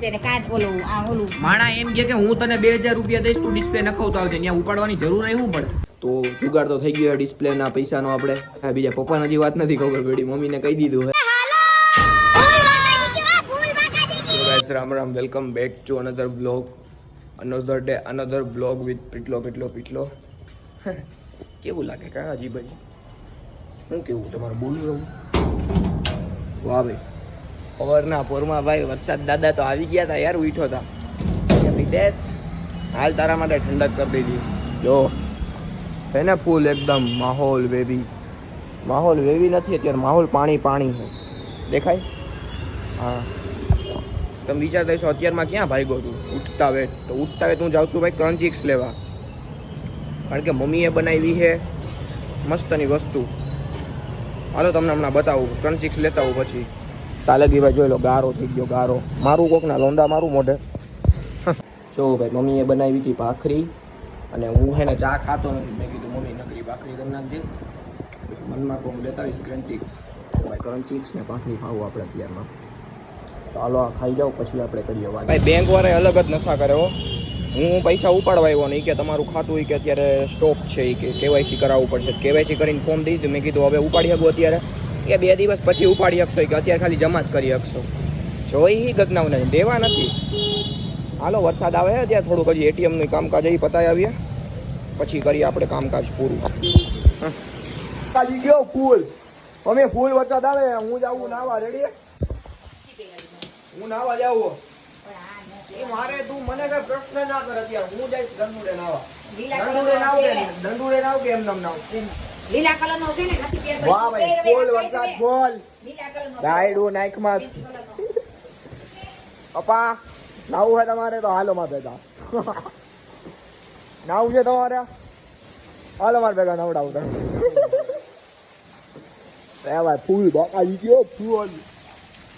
છે ને કાટ ઓલું આ ઓલું માણા એમ કે હું તને 2000 રૂપિયા દઈશ તું ડિસ્પ્લે નખાવતો આવજે ત્યાં ઉપાડવાની જરૂર નહીં હું પડે તો જુગાડ તો થઈ ગયો ડિસ્પ્લે ના પૈસાનો આપણે હા બીજા પપ્પાને હજી વાત નથી ખબર પડી મમ્મીને કહી દીધું hey guys Ram Ram welcome back to another vlog another day another vlog with પીટલો કેવું લાગે કા અજીબ જ હું કેવું તમારું બોલું રહું વાહ ભાઈ પવરના પોરમાં ભાઈ વરસાદ દાદા તો આવી ગયા હતા યાર ઉઠ્યો હતા પ્રિતેશ હાલ તારા માટે ઠંડક કરી દીધી જો है ना फूल एकदम माहौल वेवी નથી અત્યારે માહોલ પાણી છે દેખાય હા તમે વિચારતા હશો અત્યારમાં ક્યાં ભાગ્યો તું ઉઠતા વેત હું જાઉં છું ભાઈ ક્રન્ચીક્સ લેવા કારણ કે મમ્મીએ બનાવી છે મસ્તની વસ્તુ હાલો તમને હમણાં બતાવું ક્રન્ચીક્સ લેતા આવું પછી તાલગી ભાઈ જોઈ લો ગારો થઈ ગયો ગારો મારું કોકના લોંદા મારું મોઢે જો ભાઈ મમ્મીએ બનાવી હતી ભાખરી અને હું એને ચા ખાતો નથી મેં કીધું મમ્મી નકરી ભાખરી કરી નાખજે પછી મનમાં કહું લેતા આવીશ ક્રન્ચીક્સ ક્રન્ચીક્સ ને ભાખરી ખાવું આપણે અત્યારમાં ચાલો આ ખાઈ જાઓ પછી આપણે કરીએ વાત ભાઈ બેંક વાળાએ અલગ જ નશા કરે હો હું પૈસા ઉપાડવા આવ્યો નહીં કે તમારું ખાતું હોય કે અત્યારે સ્ટોક છે કે કેવાયસી કરાવવું પડશે કેવાયસી કરીને ફોર્મ દઈ દીધું મેં કીધું હવે ઉપાડી શકું અત્યારે કે 2 દિવસ પછી ઉપાડી શકશો કે અત્યારે ખાલી જમા જ કરી શકશો જોઈ ગતનાવ નહીં દેવા નથી હાલો વરસાદ આવે છે ત્યાં થોડુંક હજી એટીએમનું કામકાજ અહીં પતાવી આવીએ પછી કરીએ આપણે કામકાજ પૂરું કાજી ગયો ફૂલ અમે ફૂલ વરસાદ આવે હું જાઉં નાવા રેડી હું નાવા જાઉં મારે તું મને કઈ પ્રશ્ન ના કર અત્યારે હું જઈશ દંડુડે નાવા દંડુડે નાવ કે એમ નાવ લીલા કલરનો છે ને નથી પહેરવો વાહ ભાઈ ફૂલ વરસાદ બોલ લીલા કલરનો રાયડું નાખમાં પપ્પા નાવું છે તમારે તો હાલો માં ભેગા નાવું છે તમારે હાલો માર ભેગા નવડાવું તમે ભાઈ ફૂલ બાકાજી ગયો ફૂલ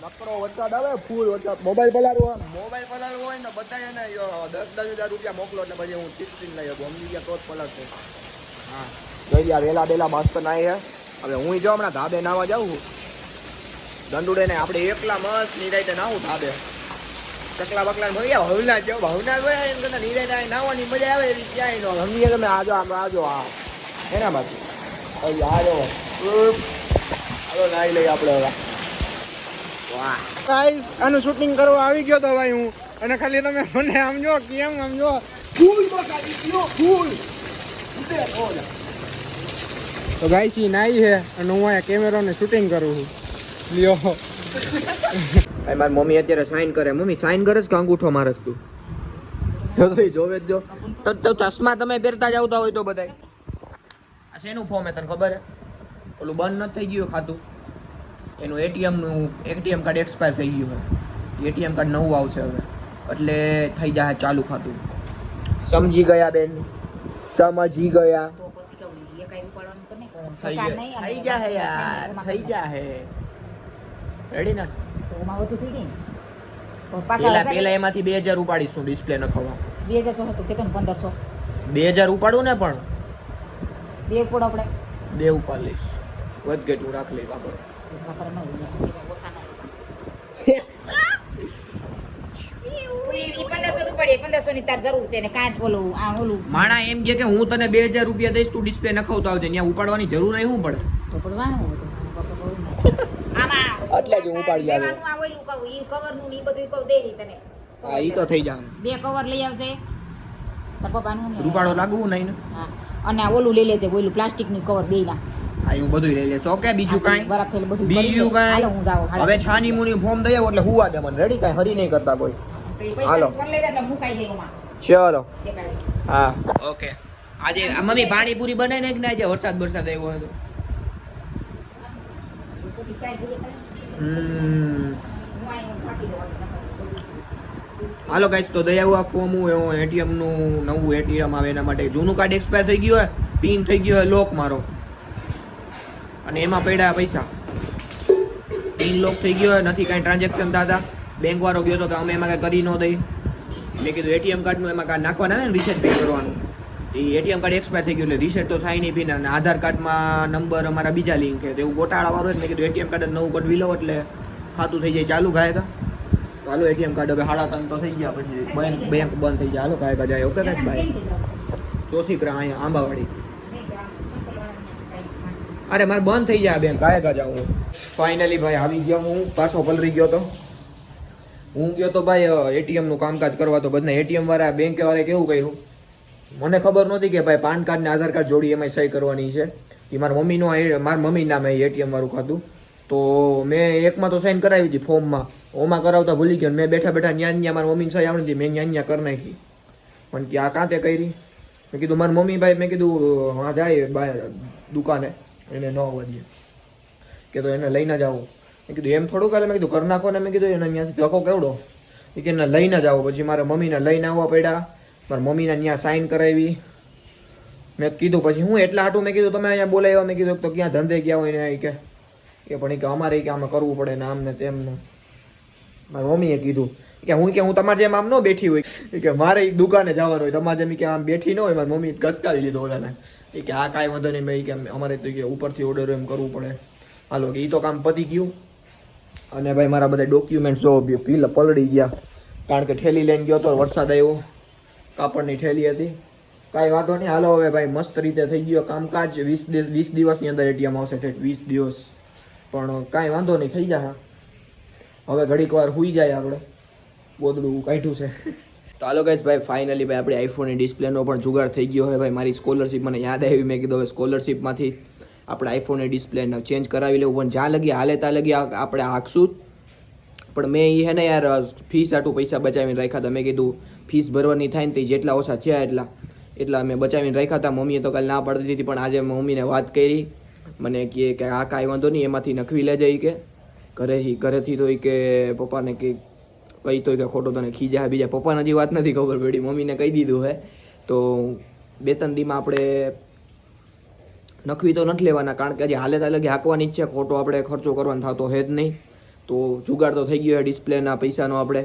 નકરો વરસાદ આવે ફૂલ વરસાદ મોબાઈલ પલાળવો હોય ને બધાય ને 10,000 રૂપિયા મોકલો એટલે પછી હું ચીકચીન લઈ શકું સમજી ગયા તો જ પલાળશે હા જોઈ લ્યા વેલા બેલા મસ્ત નાઈ હે હવે હું જો હમણાં ધાબે નાવા જાઉં દંડુડે ને આપણે એકલા મસ્ત નિરાયતે નાવું ધાબે ચકલા બકલા ભગ્યા ભવના જો ભવના હોય એમ કરતા નિરાયતે નાવાની મજા આવે એવી ક્યાંય ન સમજીએ તમે આજો આ એના બાજુ આજો હાલો નાઈ લઈ આપણે હવે વાહ ગાઈસ આનું શૂટિંગ કરવા આવી ગયો તો ભાઈ હું અને ખાલી તમે મને આમ જો કેમ આમ જો ફૂલ બકાડી ગયો ફૂલ તો ગાઈસ ઈ નાઈ છે અને હું આ કેમેરાને શૂટિંગ કરું છું લ્યો ભાઈ મારી મમ્મી અત્યારે સાઈન કરે મમ્મી સાઈન કરે કે અંગૂઠો મારસ તું જો તો જોવે જ જો તો ચશ્મા તમે પહેરતા જ આવતા હોય તો બધાય આ શેનું ફોર્મ હે તને ખબર હે ઓલું બંધ નથી થઈ ગયું ખાતું એનું એટીએમ કાર્ડ એક્સપાયર થઈ ગયું હોય એટીએમ કાર્ડ નવું આવશે હવે એટલે થઈ જાય ચાલુ ખાતું સમજી ગયા બેન સમજી ગયા તો પછી કહું એ કઈ ઉપાડવાનું તો નહીં થઈ જાય યાર થઈ જાય રેડી ને તો માં વધુ થઈ જાય ને પેલા એમાંથી 2000 ઉપાડીશું ડિસ્પ્લે નખાવા 2000 તો હતું કે તને 1500 2000 ઉપાડું ને પણ બે ઉપાડો આપણે બે ઉપાડ લઈશ વધઘટ હું રાખ લઈ બાબા માણા એમ કે હું તને 2000 રૂપિયા દઈશ તું ડિસ્પ્લે નખાવતો આવજે ત્યાં ઉપાડવાની જરૂર નહીં હું પડે એટલે જ હું ઉપાડી આવે હા ઈ તો થઈ જાય બે કવર લઈ આવશે તાર પપ્પાનું રૂપાડો લાગવું નહીં ને અને આ ઓલું લઈ લેજે ઓલું પ્લાસ્ટિક નું કવર બે ના હા હું બધું લઈ લેશો ઓકે બીજું કાંઈ બરાબર થયેલું બધું બીજું કાંઈ હવે છાની મુની ફોર્મ દઈ આવો એટલે હુવા દે મને રેડી કાંઈ હરી નહીં કરતા કોઈ હાલો ચલો હા ઓકે આજે મમ્મી પાણીપુરી બનાવીને કે ના આજે વરસાદ આવ્યો હતો હાલો ગાઈસ તો દયાવું આ ફોર્મ હું એટીએમ નું નવું એટીએમ આવે એના માટે જૂનું કાર્ડ એક્સપાયર થઈ ગયું હોય પિન થઈ ગયો હોય લોક મારો અને એમાં પડ્યા પૈસા પિન લોક થઈ ગયો હોય નથી કાંઈ ટ્રાન્ઝેક્શન થતા બેંક વાળો ગયો તો કે અમે એમાં કાંઈ કરી ન દઈ મેં કીધું એટીએમ કાર્ડનું એમાં કાંઈ નાખવાના આવે ને રીસેટ પે કરવાનું એ એટીએમ કાર્ડ એક્સપાયર થઈ ગયું એટલે રીસેટ તો થાય નહીં પીને અને આધાર કાર્ડમાં નંબર અમારા બીજા લિંક છે તો એવું ગોટાળાવાળું મેં કીધું એટીએમ કાર્ડ જ નવું કઢવી લો એટલે ખાતું થઈ જાય ચાલુ ગાય તો હાલો એટીએમ કાર્ડ હવે 3:30 તો થઈ ગયા, પછી બેંક બંધ થઈ જાય. હાલો કાંઈ જાય. Okay guys by. ચોસીપરા અહીંયા આંબાવાડી. અરે મારે બંધ થઈ જાય બેંક, કાંઈ જાઉં. ફાઇનલી ભાઈ આવી ગયો હું, પાછો પલરી ગયો તો. હું ગયો તો ભાઈ એટીએમ નું કામકાજ કરવા, તો બધા એટીએમ વાળા બેંક વાળા કેવું કર્યું, મને ખબર નહોતી કે ભાઈ પાન કાર્ડ ને આધાર કાર્ડ જોડી એમાં સહી કરવાની છે. એ મારા મમ્મી નામે એટીએમ વાળું ખાતું, તો મેં એકમાં તો સાઈન કરાવી હતી ફોર્મમાં, ઓમાં કરાવતા ભૂલી ગયો. મેં બેઠા ન્યા મારા મમ્મીને સહી આવડી હતી, મેં ન્યા કરી નાખી. પણ કે આ કાંતે કરી? મેં કીધું મારી મમ્મી ભાઈ, મેં કીધું હા જાય દુકાને, એને ન વધીએ કે તો એને લઈને જ આવો. મેં કીધું એમ થોડું કાલે, મેં કીધું કરી નાખો ને. મેં કીધું એને ત્યાંથી ધક્કો કેવડો, કે એને લઈને જ આવો. પછી મારા મમ્મીને લઈને આવવા પડ્યા, મારા મમ્મીને ત્યાં સાઈન કરાવી. મેં કીધું પછી હું એટલા હાટું મેં કીધું તમે અહીંયા બોલાવ્યા. મેં કીધું તો ક્યાં ધંધે ગયા હોય ને કે પણ કે અમારે કે આમાં કરવું પડે ને આમ ને તેમ ને. મારી મમ્મીએ કીધું કે હું તમારે જેમ આમ ન બેઠી હોય કે મારે દુકાને જવાનું હોય, તમારે જેમ કે આમ બેઠી ન હોય. મારી મમ્મી ઘસકાવી લીધો ઓલાને કે આ કાંઈ વાંધો નહીં ભાઈ, કે અમારે તો કે ઉપરથી ઓર્ડર એમ કરવું પડે. હાલો કે એ તો કામ પતી ગયું. અને ભાઈ મારા બધા ડોક્યુમેન્ટ જો પલળી ગયા, કારણ કે ઠેલી લઈને ગયો તો વરસાદ આવ્યો, કાપડની ઠેલી હતી. કાંઈ વાંધો નહીં. હાલો હવે ભાઈ મસ્ત રીતે થઈ ગયો કામકાજ. 20 દિવસની અંદર એટીએમ આવશે, 20 દિવસ. પણ કાંઈ વાંધો નહીં, થઈ જાય. હવે ઘડીક વાર હુઈ જાય, આપણે ગોદડું કાઢ્યું છે. તો હાલો ગાઈસ ભાઈ ફાઇનલી ભાઈ આપણી આઈફોનની ડિસ્પ્લેનો પણ જુગાડ થઈ ગયો. હવે ભાઈ મારી સ્કોલરશીપ મને યાદ આવી, મેં કીધું હવે સ્કોલરશીપમાંથી આપણે આઈફોનની ડિસ્પ્લે ચેન્જ કરાવી લેવું. પણ જ્યાં લગી હાલે ત્યાં લગી આપણે હાંકશું. પણ મેં એ હે ને યાર ફીસ આટલું પૈસા બચાવીને રાખ્યા હતા. મેં કીધું ફીસ ભરવાની થાય ને તે જેટલા ઓછા થયા એટલા મેં બચાવીને રાખ્યા હતા. મમ્મીએ તો કાલે ના પાડતી હતી, પણ આજે મમ્મીને વાત કરી, મને કહે કે આ કાંઈ વાંધો નહીં, એમાંથી નખવી લેજે. કે ઘરેથી તો કે પપ્પાને કે કહી તો કે ખોટો તને ખીજા. બીજા પપ્પાને હજી વાત નથી ખબર પડી, મમ્મીને કહી દીધું હે. તો 2-3 દીમાં આપણે નખવી તો નથી લેવાના, કારણ કે હજી હાલે ત્યાં લગી હાંકવાની જ છે. ખોટો આપણે ખર્ચો કરવાનો થતો હે જ નહીં. તો જુગાડ તો થઈ ગયો છે ડિસ્પ્લેના પૈસાનો. આપણે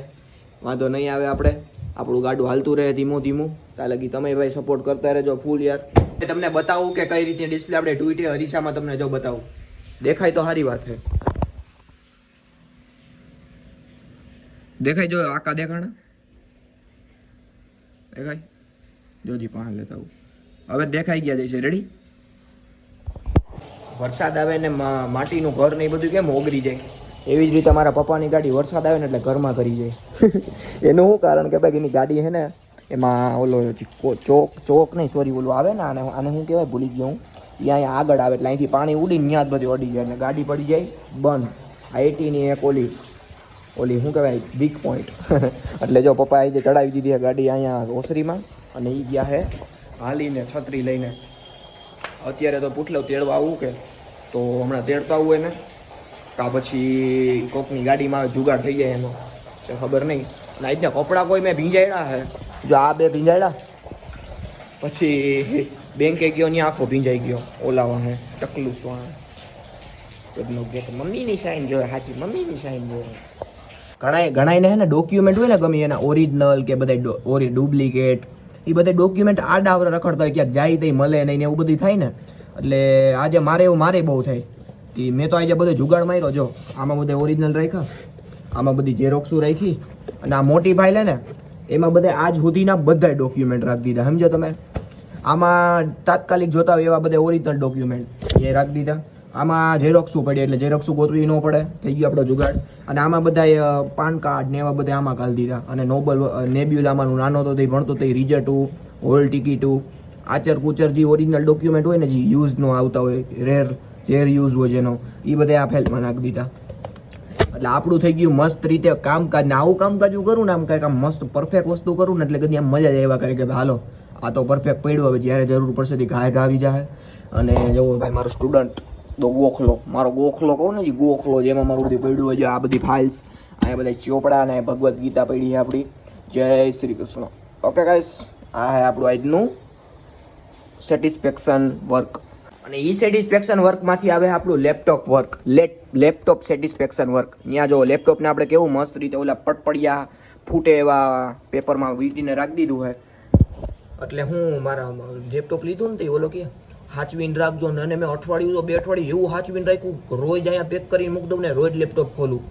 વાંધો નહીં આવે, આપણે આપણું ગાડું હાલતું રહે ધીમું ધીમું. ત્યાં લગી તમે ભાઈ સપોર્ટ કરતા રહેજો ફૂલ યાર. તમને બતાવું કે કઈ રીતે ડિસ્પ્લે આપણે ટૂટી હરીસામાં તમને જો બતાવું. દેખાય તો સારી વાત છે. દેખાય જો આકા દેખાણા દેખાય જોજી પાણ લેતા આવું. હવે દેખાઈ ગયા જશે. રેડી? વરસાદ આવે ને માટીનું ઘર ને એ બધું કેમ ઓગરી જાય, એવી જ રીતે મારા પપ્પાની ગાડી વરસાદ આવે ને એટલે ઘરમાં કરી જાય. એનું શું કારણ કે ભાઈ એની ગાડી છે ને એમાં ઓલો ચોક નહીં સોરી ઓલું આવે ને આને શું કહેવાય ભૂલી ગયો હું. અહીંયા આગળ આવે એટલે અહીંથી પાણી ઉડીને ત્યાં જ બધી અડી જાય અને ગાડી પડી જાય બંધ. આ 80ની એક ઓલી શું કહેવાય વીક પોઈન્ટ. એટલે જો પપ્પા આવી ચડાવી દીધી ગાડી અહીંયા ઓસરીમાં, અને એ ગયા છે હાલીને છત્રી લઈને. અત્યારે તો પૂછ લઉં તેડવા આવું કે તો હમણાં તેડતા આવું એને, કા પછી કોકની ગાડીમાં જુગાડ થઈ જાય એનો ખબર નહીં. અને આજના કપડાં કોઈ મેં ભીંજાડ્યા છે, જો આ 2 ભીંજાડ્યા, પછી બેંકે ગયો ને આખો ભીંજાઈ ગયો. ઓલાવા હે ટકલું સ્વાણ મમ્મીની સાઈન જોવે, સાચી મમ્મીની સાઈન જોવે. ઘણાને હે ને ડોક્યુમેન્ટ હોય ને ગમે એના ઓરિજિનલ કે બધા ડુપ્લિકેટ, એ બધા ડોક્યુમેન્ટ આડાવરા રખડતા હોય, ક્યાંક જાય તે મળે નહીં ને એવું બધું થાય ને. એટલે આજે મારે બહુ થાય. મેં તો આજે બધો જુગાડ માર્યો. જો આમાં બધા ઓરિજિનલ રાખ્યા, આમાં બધી ઝેરોક્સું રાખી, અને આ મોટી ફાઇલ ને એમાં બધા આજ સુધીના બધા ડોક્યુમેન્ટ રાખી દીધા. સમજો તમે? આમાં તાત્કાલિક જોતા હોય એવા બધા ઓરિજિનલ ડોક્યુમેન્ટ એ રાખી દીધા. આમાં ઝેરોક્સું પડે એટલે ઝેરોક્સું ગોતવી ન પડે, થઈ ગયો આપણો જુગાડ. અને આમાં બધા પાન કાર્ડ ને એવા બધા આમાં ઘાલી દીધા. અને નોબલ નેબ્યુલામાં નાનો તો તે ભણતો તે રિઝલ્ટું, હોલ ટિકિટું, આચર કુચર જે ઓરિજિનલ ડોક્યુમેન્ટ હોય ને જે યુઝ નો આવતા હોય, રેર યુઝ હોય જેનો, એ બધા આ ફાઇલમાં નાખી દીધા. એટલે આપણું થઈ ગયું મસ્ત રીતે કામકાજ. ને આવું કામકાજ હું કરું ને આમ કંઈક આમ મસ્ત પરફેક્ટ વસ્તુ કરું ને એટલે કદી આમ મજા જ આવ્યા કરે કે હાલો આ તો પરફેક્ટ પડ્યું, હવે જ્યારે જરૂર પડશે તે ઘા આવી જાય. અને જુઓ ભાઈ મારો સ્ટુડન્ટ તો મારો ગોખલો કહું ને ગોખલો, જેમાં મારું બધું પડ્યું હોય, આ બધી ફાઇલ્સ, અહીંયા બધા ચોપડા ને ભગવદ્ ગીતા પડી છે આપણી. જય શ્રી કૃષ્ણ. ઓકે ગાઈસ, આ હે આપણું આજનું સેટિસ્ફેક્શન વર્ક. અને ઈ સેટિસ્ફેક્શન વર્કમાંથી આવે આપણું laptop work, laptop satisfaction work. ત્યાં જો લેપટોપને આપણે કેવું મસ્ત રીતે ઓલા પટપડિયા ફૂટે એવા પેપરમાં વીંટીને રાખી દીધું છે. એટલે હું મારા લેપટોપ લીધું ને તે ઓલો કે હાચવીને રાખજો ને, મેં અઠવાડિયું તો 2 અઠવાડિયું એવું હાચવીને રાખ્યું. રોજ અહીંયા પેક કરીને મૂકી દઉં ને રોજ લેપટોપ ખોલું.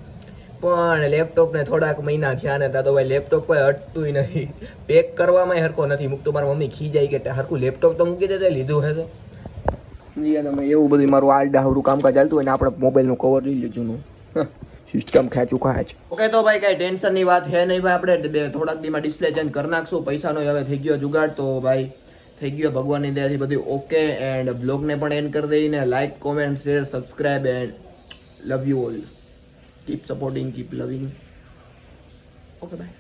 પણ લેપટોપને થોડાક મહિના થયા ને ત્યાં તો ભાઈ લેપટોપ કોઈ અટતું નથી. પેક કરવામાં હરખો નથી મૂકતો. મારી મમ્મી ખીજાઈ કે હરખું લેપટોપ તો મૂકી દે લીધું હે તો તમે એવું બધું મારું આલડાહરું કામકાજ ચાલતું હોય ને આપણે મોબાઈલનું કવર લઈ લીધું સિસ્ટમ ખેંચું ખાંચ. ઓકે તો ભાઈ કાંઈ ટેન્શનની વાત છે નહીં ભાઈ. આપણે થોડાક દીમાં ડિસ્પ્લે ચેન્જ કરી નાખશું. પૈસાનો હવે થઈ ગયો જુગાડ. તો ભાઈ થઈ ગયો ભગવાનની દયાથી બધું ઓકે. એન્ડ બ્લોગને પણ એન્ડ કરી દઈને like comment share subscribe and love you all. Keep supporting keep લવિંગ. Okay bye.